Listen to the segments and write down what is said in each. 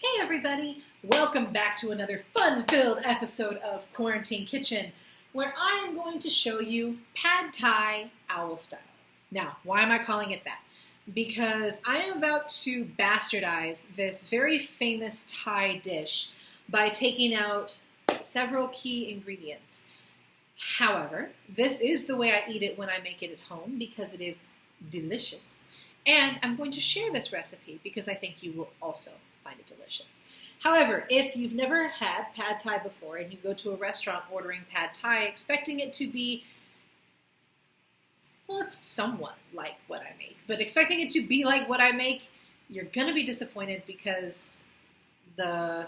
Hey everybody! Welcome back to another fun-filled episode of Quarantine Kitchen, where I am going to show you Pad Thai Owl Style. Now, why am I calling it that? Because I am about to bastardize this very famous Thai dish by taking out several key ingredients. However, this is the way I eat it when I make it at home because it is delicious. And I'm going to share this recipe because I think you will also find it delicious. However, if you've never had Pad Thai before and you go to a restaurant ordering Pad Thai expecting it to be, well, it's somewhat like what I make, but expecting it to be like what I make, you're going to be disappointed because the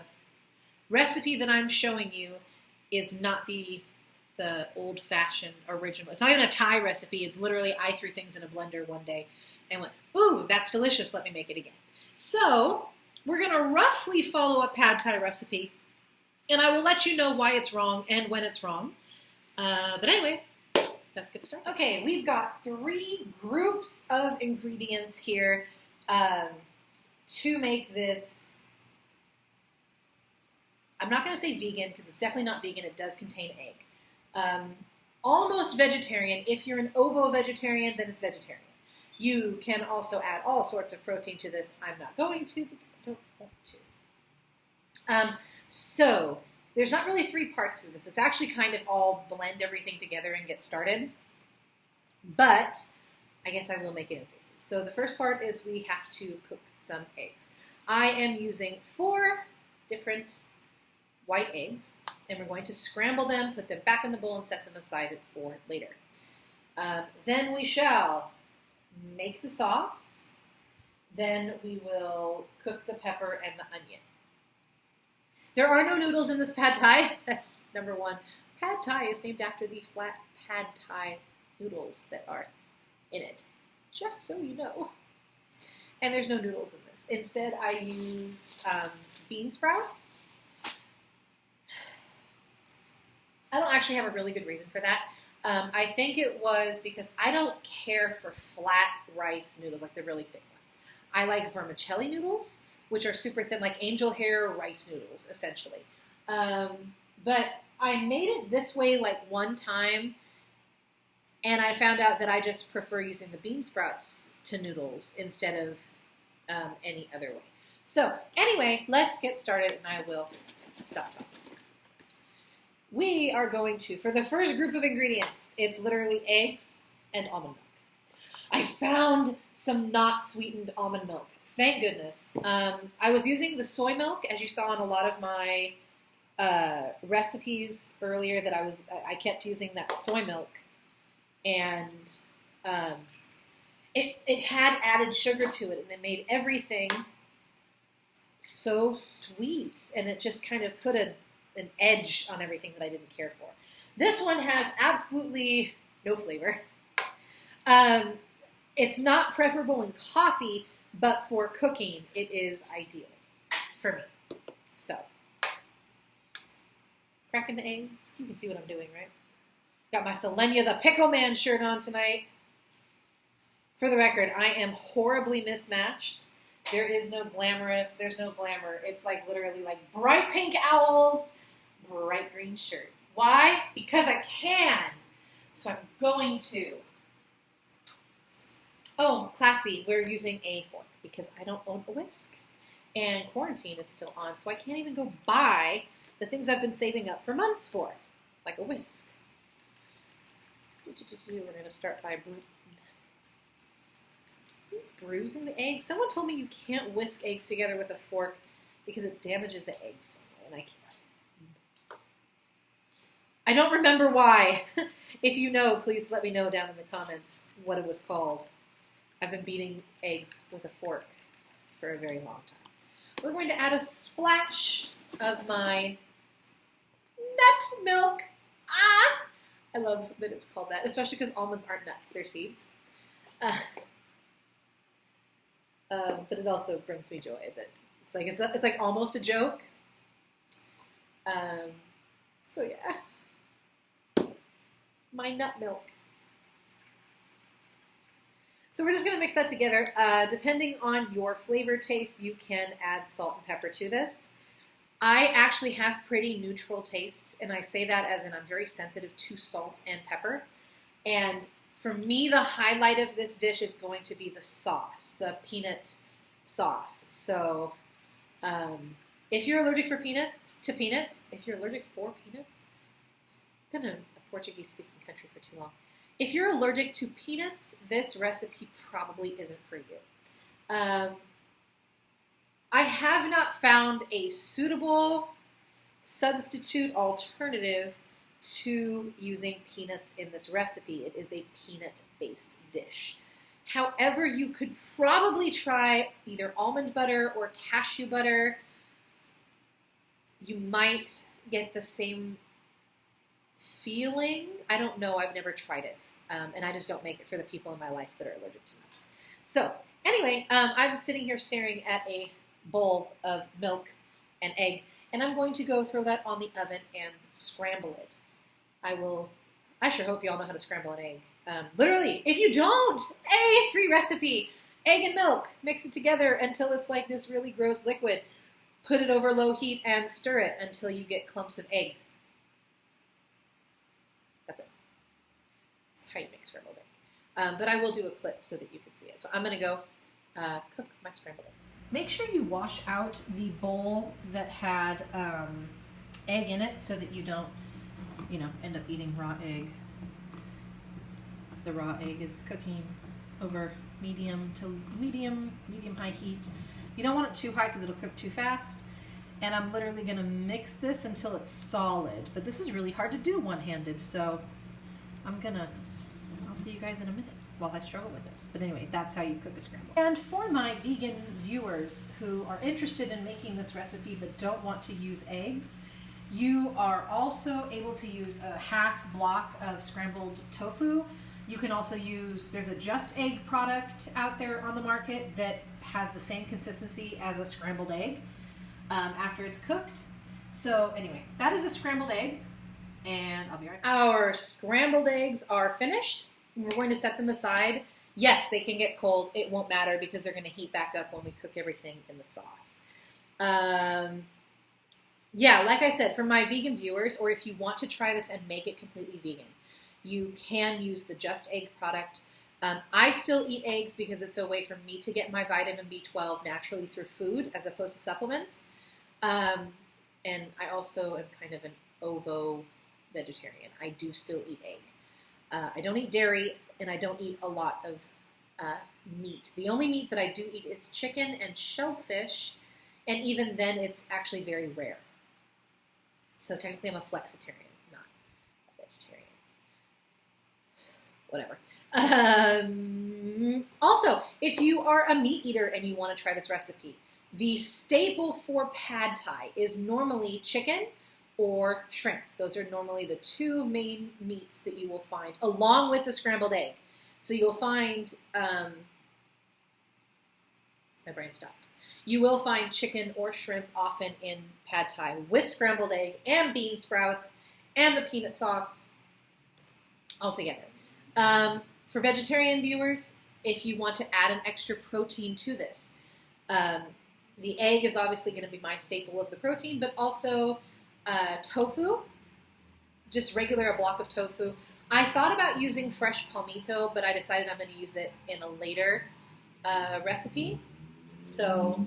recipe that I'm showing you is not the old-fashioned original. It's not even a Thai recipe. It's literally I threw things in a blender one day and went, ooh, that's delicious. Let me make it again. So we're going to roughly follow a Pad Thai recipe, and I will let you know why it's wrong and when it's wrong. But anyway, let's get started. Okay, we've got three groups of ingredients here to make this. I'm not going to say vegan because it's definitely not vegan. It does contain egg. Almost vegetarian. If you're an ovo-vegetarian, then it's vegetarian. You can also add all sorts of protein to this. I'm not going to because I don't want to. So there's not really three parts to this. It's actually kind of all blend everything together and get started. But I guess I will make it in phases. So the first part is we have to cook some eggs. I am using 4 different white eggs, and we're going to scramble them, put them back in the bowl, and set them aside for later. Then we shall make the sauce. Then we will cook the pepper and the onion. There are no noodles in this Pad Thai. That's number one. Pad Thai is named after the flat Pad Thai noodles that are in it, just so you know. And there's no noodles in this. Instead, I use bean sprouts. I don't actually have a really good reason for that. I think it was because I don't care for flat rice noodles, like the really thick ones. I like vermicelli noodles, which are super thin, like angel hair rice noodles, essentially. But I made it this way like one time, and I found out that I just prefer using the bean sprouts to noodles instead of any other way. So anyway, let's get started, and I will stop talking. We are going to, for the first group of ingredients, it's literally eggs and almond milk. I found some not sweetened almond milk. Thank goodness. I was using the soy milk, as you saw in a lot of my recipes earlier, that I kept using that soy milk. And it had added sugar to it, and it made everything so sweet. And it just kind of put an edge on everything that I didn't care for. This one has absolutely no flavor. It's not preferable in coffee, but for cooking, it is ideal for me. So, cracking the eggs. You can see what I'm doing, right? Got my Selenia the Pickle Man shirt on tonight. For the record, I am horribly mismatched. There is no glamorous. There's no glamour. It's like literally like bright pink owls, bright green shirt. Why? Because I can. So I'm going to. Oh, classy. We're using a fork because I don't own a whisk. And quarantine is still on, so I can't even go buy the things I've been saving up for months for, like a whisk. We're going to start by bruising the eggs. Someone told me you can't whisk eggs together with a fork because it damages the eggs. And I can't. I don't remember why. If you know, please let me know down in the comments what it was called. I've been beating eggs with a fork for a very long time. We're going to add a splash of my nut milk. I love that it's called that, especially because almonds aren't nuts, they're seeds. But it also brings me joy that it's like almost a joke. So yeah. My nut milk. So we're just going to mix that together. Depending on your flavor taste, you can add salt and pepper to this. I actually have pretty neutral taste, and I say that as in I'm very sensitive to salt and pepper. And for me, the highlight of this dish is going to be the sauce, the peanut sauce. So if you're allergic to peanuts, if you're allergic for peanuts, I've been in a Portuguese-speaking country for too long. If you're allergic to peanuts, this recipe probably isn't for you. I have not found a suitable substitute alternative to using peanuts in this recipe. It is a peanut-based dish. However, you could probably try either almond butter or cashew butter. You might get the same feeling. I don't know. I've never tried it. And I just don't make it for the people in my life that are allergic to nuts. So anyway, I'm sitting here staring at a bowl of milk and egg, and I'm going to go throw that on the oven and scramble it. I sure hope you all know how to scramble an egg. Literally, if you don't, free recipe. Egg and milk, mix it together until it's like this really gross liquid. Put it over low heat and stir it until you get clumps of egg. That's it. That's how you make scrambled egg. But I will do a clip so that you can see it. So I'm going to go cook my scrambled eggs. Make sure you wash out the bowl that had egg in it so that you don't, end up eating raw egg. The raw egg is cooking over medium high heat. You don't want it too high because it'll cook too fast. And I'm literally going to mix this until it's solid. But this is really hard to do one-handed, so I'll see you guys in a minute while I struggle with this. But anyway, that's how you cook a scramble. And for my vegan viewers who are interested in making this recipe but don't want to use eggs, you are also able to use a half block of scrambled tofu. You can also use, there's a Just Egg product out there on the market that has the same consistency as a scrambled egg after it's cooked. So anyway, that is a scrambled egg, and I'll be right back. Our scrambled eggs are finished. We're going to set them aside. Yes, they can get cold. It won't matter because they're going to heat back up when we cook everything in the sauce. Yeah, like I said, for my vegan viewers, or if you want to try this and make it completely vegan, you can use the Just Egg product. I still eat eggs because it's a way for me to get my vitamin B12 naturally through food as opposed to supplements. And I also am kind of an ovo vegetarian. I do still eat egg. I don't eat dairy, and I don't eat a lot of meat. The only meat that I do eat is chicken and shellfish, and even then it's actually very rare. So technically I'm a flexitarian, not a vegetarian. Whatever. Also, if you are a meat eater and you want to try this recipe, the staple for pad thai is normally chicken or shrimp. Those are normally the two main meats that you will find, along with the scrambled egg. So you'll find, my brain stopped. You will find chicken or shrimp often in pad thai with scrambled egg and bean sprouts and the peanut sauce all together. For vegetarian viewers, if you want to add an extra protein to this, the egg is obviously going to be my staple of the protein, but also tofu, just a block of tofu. I thought about using fresh palmito, but I decided I'm going to use it in a later recipe. So,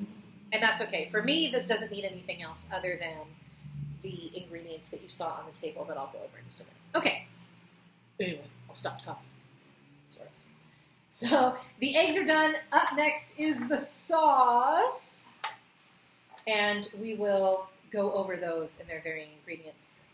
and that's okay. For me, this doesn't need anything else other than the ingredients that you saw on the table that I'll go over in just a minute. Okay. Anyway, I'll stop talking. Sort of. So, the eggs are done. Up next is the sauce. And we will go over those and their varying ingredients.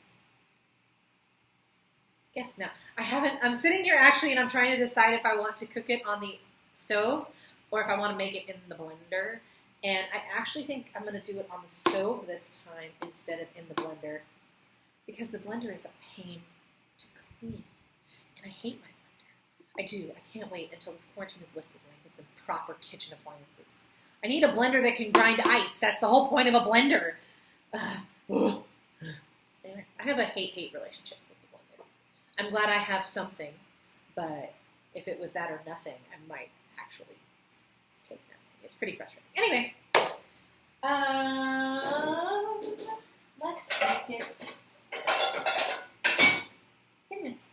Guess now. I'm sitting here actually and I'm trying to decide if I want to cook it on the stove or if I want to make it in the blender. And I actually think I'm going to do it on the stove this time instead of in the blender because the blender is a pain to clean. And I hate my blender. I do. I can't wait until this quarantine is lifted and I get some proper kitchen appliances. I need a blender that can grind ice. That's the whole point of a blender. Anyway, I have a hate-hate relationship with the blender. I'm glad I have something, but if it was that or nothing, I might actually taking everything. It's pretty frustrating. Anyway, let's make it. Goodness.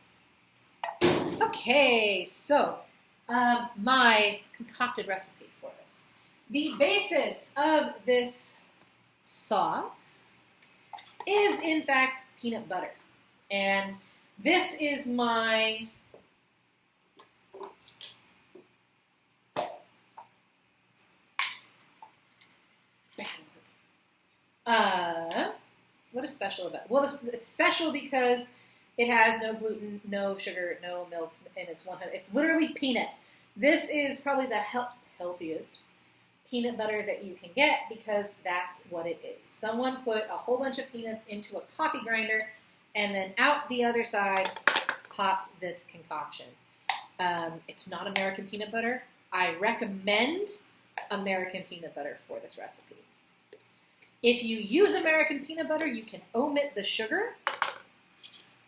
Okay, so my concocted recipe for this. The basis of this sauce is, in fact, peanut butter. And this is my what is special about it? Well, it's special because it has no gluten, no sugar, no milk, and it's 100. It's literally peanut. This is probably the healthiest peanut butter that you can get because that's what it is. Someone put a whole bunch of peanuts into a coffee grinder, and then out the other side popped this concoction. It's not American peanut butter. I recommend American peanut butter for this recipe. If you use American peanut butter, you can omit the sugar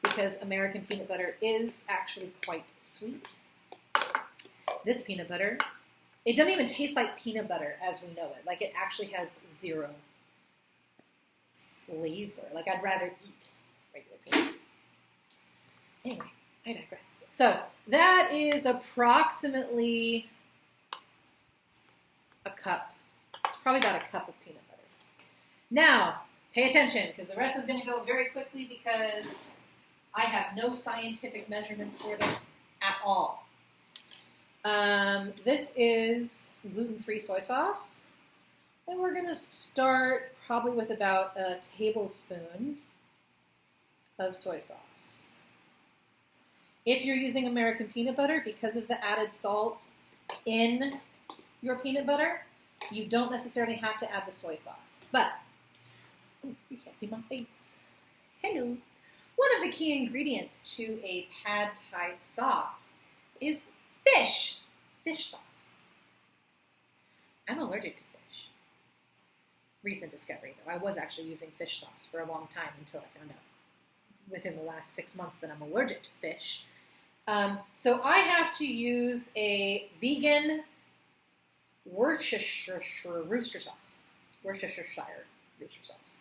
because American peanut butter is actually quite sweet. This peanut butter, it doesn't even taste like peanut butter as we know it. Like, it actually has zero flavor. Like, I'd rather eat regular peanuts. Anyway, I digress. So that is approximately a cup. It's probably about a cup of peanut butter. Now, pay attention, because the rest is going to go very quickly because I have no scientific measurements for this at all. This is gluten-free soy sauce, and we're going to start probably with about a tablespoon of soy sauce. If you're using American peanut butter, because of the added salt in your peanut butter, you don't necessarily have to add the soy sauce. But, you can't see my face. Hello. One of the key ingredients to a pad thai sauce is fish. Fish sauce. I'm allergic to fish. Recent discovery, though. I was actually using fish sauce for a long time until I found out within the last 6 months that I'm allergic to fish. So I have to use a vegan Worcestershire rooster sauce. Worcestershire rooster sauce.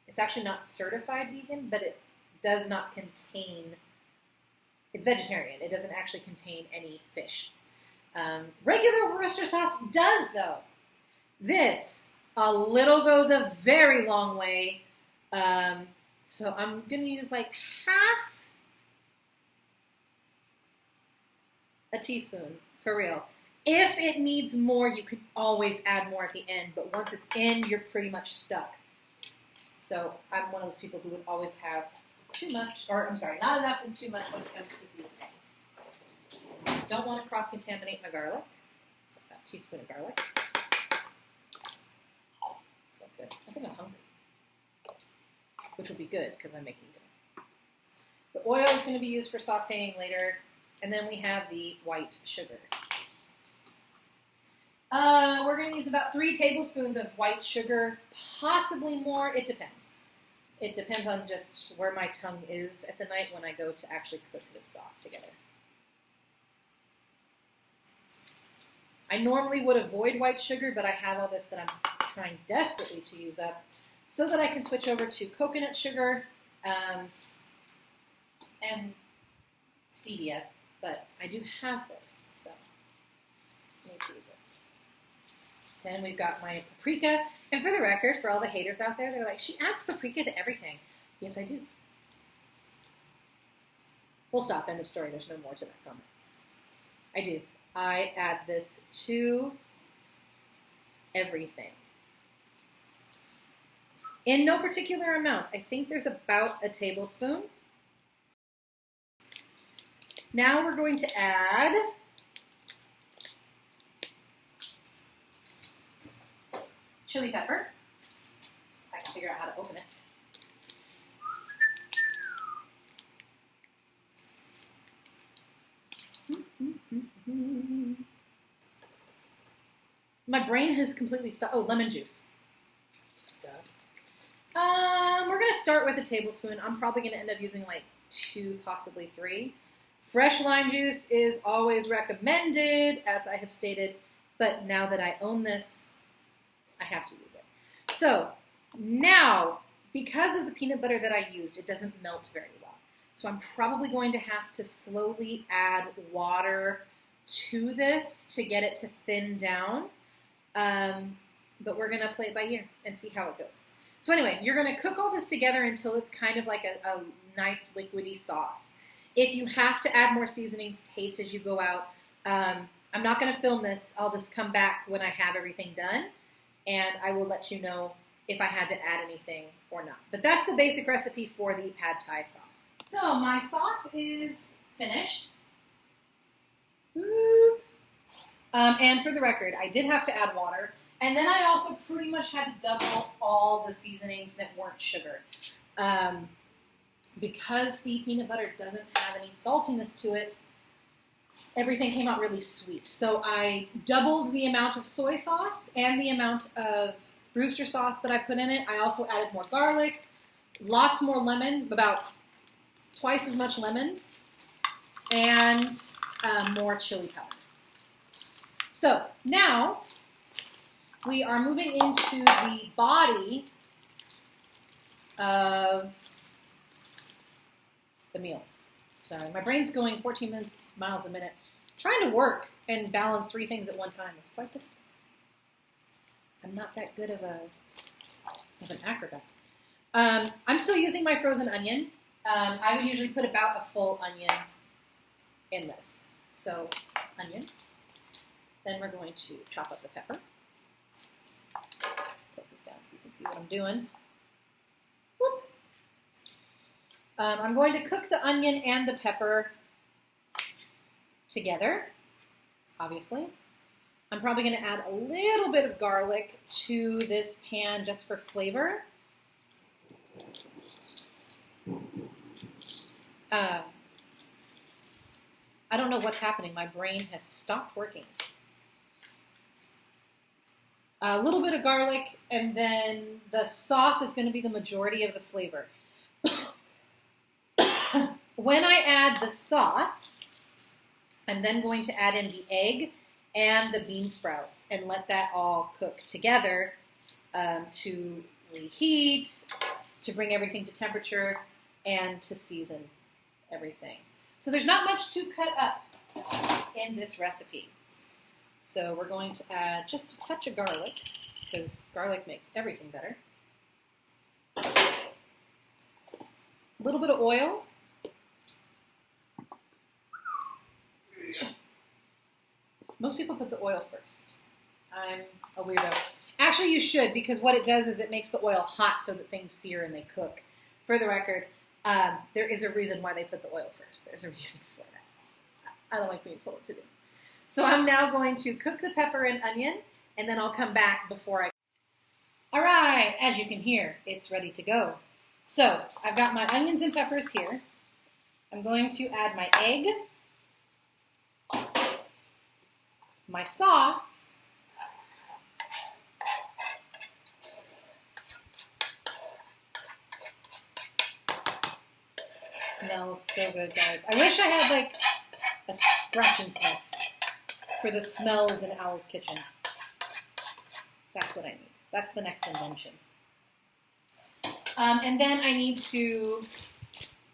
It's actually not certified vegan, but it does not contain, it's vegetarian. It doesn't actually contain any fish. Regular Worcester sauce does, though. This, a little goes a very long way. So I'm going to use like half a teaspoon, for real. If it needs more, you could always add more at the end, but once it's in, you're pretty much stuck. So I'm one of those people who would always have too much, or I'm sorry, not enough and too much when it comes to seasonings. Don't want to cross-contaminate my garlic. So a teaspoon of garlic. That's good. I think I'm hungry. Which will be good because I'm making dinner. The oil is going to be used for sauteing later. And then we have the white sugar. We're going to use about 3 tablespoons of white sugar, possibly more. It depends. It depends on just where my tongue is at the night when I go to actually cook this sauce together. I normally would avoid white sugar, but I have all this that I'm trying desperately to use up so that I can switch over to coconut sugar and stevia. But I do have this, so I need to use it. Then we've got my paprika. And for the record, for all the haters out there, they're like, she adds paprika to everything. Yes, I do. Full stop, end of story. There's no more to that comment. I do. I add this to everything. In no particular amount. I think there's about a tablespoon. Now we're going to add chili pepper. I can figure out how to open it. My brain has completely stopped. Oh, lemon juice. We're going to start with a tablespoon. I'm probably going to end up using like 2, possibly 3. Fresh lime juice is always recommended, as I have stated, but now that I own this, I have to use it. So now, because of the peanut butter that I used, it doesn't melt very well. So I'm probably going to have to slowly add water to this to get it to thin down. But we're going to play it by ear and see how it goes. So anyway, you're going to cook all this together until it's kind of like a nice liquidy sauce. If you have to add more seasonings, taste as you go out. I'm not going to film this. I'll just come back when I have everything done, and I will let you know if I had to add anything or not. But that's the basic recipe for the pad thai sauce. So my sauce is finished. And for the record, I did have to add water. And then I also pretty much had to double all the seasonings that weren't sugar. Because the peanut butter doesn't have any saltiness to it, everything came out really sweet. So I doubled the amount of soy sauce and the amount of Brewster sauce that I put in it. I also added more garlic, lots more lemon, about twice as much lemon, and more chili powder. So now we are moving into the body of the meal. Sorry, my brain's going 14 miles a minute. Trying to work and balance 3 things at one time is quite difficult. I'm not that good of an acrobat. I'm still using my frozen onion. I would usually put about a full onion in this. So, onion. Then we're going to chop up the pepper. Tilt this down so you can see what I'm doing. Whoop. I'm going to cook the onion and the pepper together, obviously. I'm probably going to add a little bit of garlic to this pan just for flavor. I don't know what's happening. My brain has stopped working. A little bit of garlic, and then the sauce is going to be the majority of the flavor. When I add the sauce, I'm then going to add in the egg and the bean sprouts and let that all cook together to reheat, to bring everything to temperature, and to season everything. So there's not much to cut up in this recipe. So we're going to add just a touch of garlic, because garlic makes everything better. A little bit of oil. Most people put the oil first. I'm a weirdo. Actually, you should, because what it does is it makes the oil hot so that things sear and they cook. For the record, there is a reason why they put the oil first. There's a reason for that. I don't like being told what to do. So I'm now going to cook the pepper and onion, and then I'll come back before I... All right, as you can hear, it's ready to go. So I've got my onions and peppers here. I'm going to add my egg, my sauce, smells so good, guys. I wish I had like a scratch and sniff for the smells in Owl's Kitchen. That's what I need. That's the next invention. And then I need to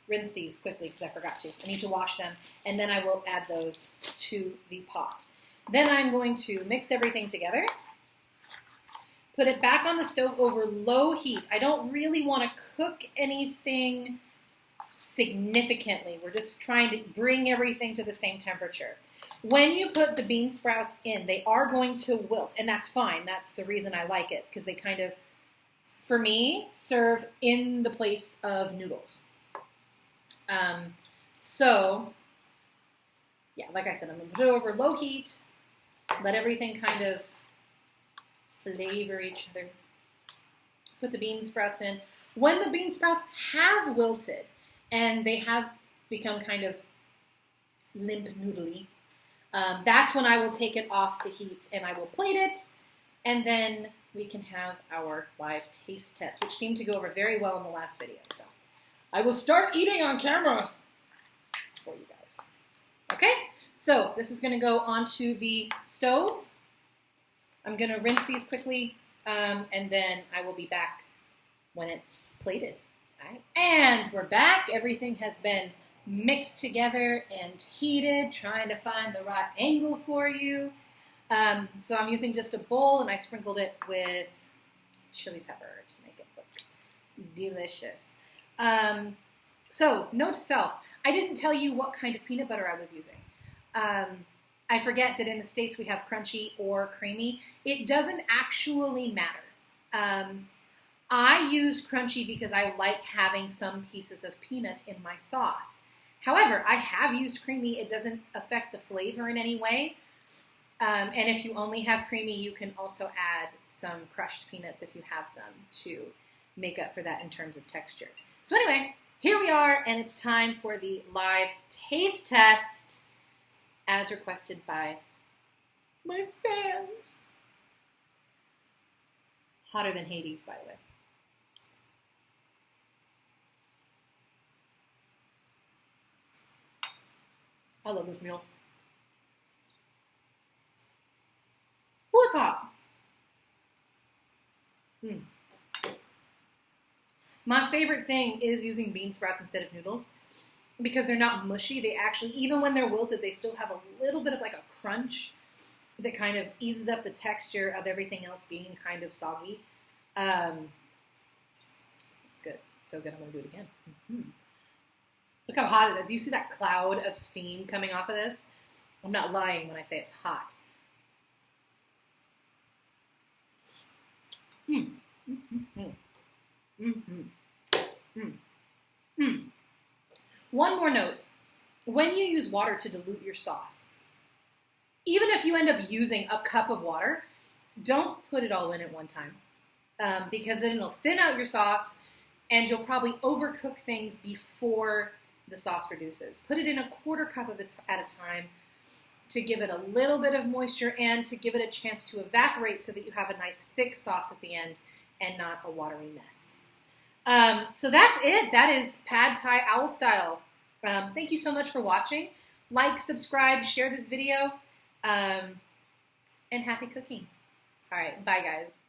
rinse these quickly because I forgot to. I need to wash them, and then I will add those to the pot. Then I'm going to mix everything together, put it back on the stove over low heat. I don't really want to cook anything significantly. We're just trying to bring everything to the same temperature. When you put the bean sprouts in, they are going to wilt, and that's fine. That's the reason I like it, because they kind of, for me, serve in the place of noodles. So, yeah, like I said, I'm going to put it over low heat, let everything kind of flavor each other. Put the bean sprouts in. When the bean sprouts have wilted and they have become kind of limp noodly, that's when I will take it off the heat and I will plate it, and then we can have our live taste test, which seemed to go over very well in the last video. So I will start eating on camera for you guys. Okay, so this is going to go onto the stove. I'm going to rinse these quickly, and then I will be back when it's plated. All right. And we're back. Everything has been mixed together and heated, trying to find the right angle for you. So I'm using just a bowl, and I sprinkled it with chili pepper to make it look delicious. So note to self, I didn't tell you what kind of peanut butter I was using. I forget that in the States we have crunchy or creamy. It doesn't actually matter. I use crunchy because I like having some pieces of peanut in my sauce. However, I have used creamy. It doesn't affect the flavor in any way. And if you only have creamy, you can also add some crushed peanuts if you have some to make up for that in terms of texture. So anyway, here we are, and it's time for the live taste test as requested by my fans. Hotter than Hades, by the way. I love this meal. Oh, it's hot. My favorite thing is using bean sprouts instead of noodles because they're not mushy. They actually, even when they're wilted, they still have a little bit of like a crunch that kind of eases up the texture of everything else being kind of soggy. It's good. So good. I'm going to do it again. Look how hot it is. Do you see that cloud of steam coming off of this? I'm not lying when I say it's hot. One more note. When you use water to dilute your sauce, even if you end up using a cup of water, don't put it all in at one time because then it'll thin out your sauce and you'll probably overcook things before the sauce reduces. Put it in a quarter cup of it at a time to give it a little bit of moisture and to give it a chance to evaporate so that you have a nice thick sauce at the end and not a watery mess. So that's it. That is Pad Thai Owl Style. Thank you so much for watching. Like, subscribe, share this video, and happy cooking. All right, bye guys.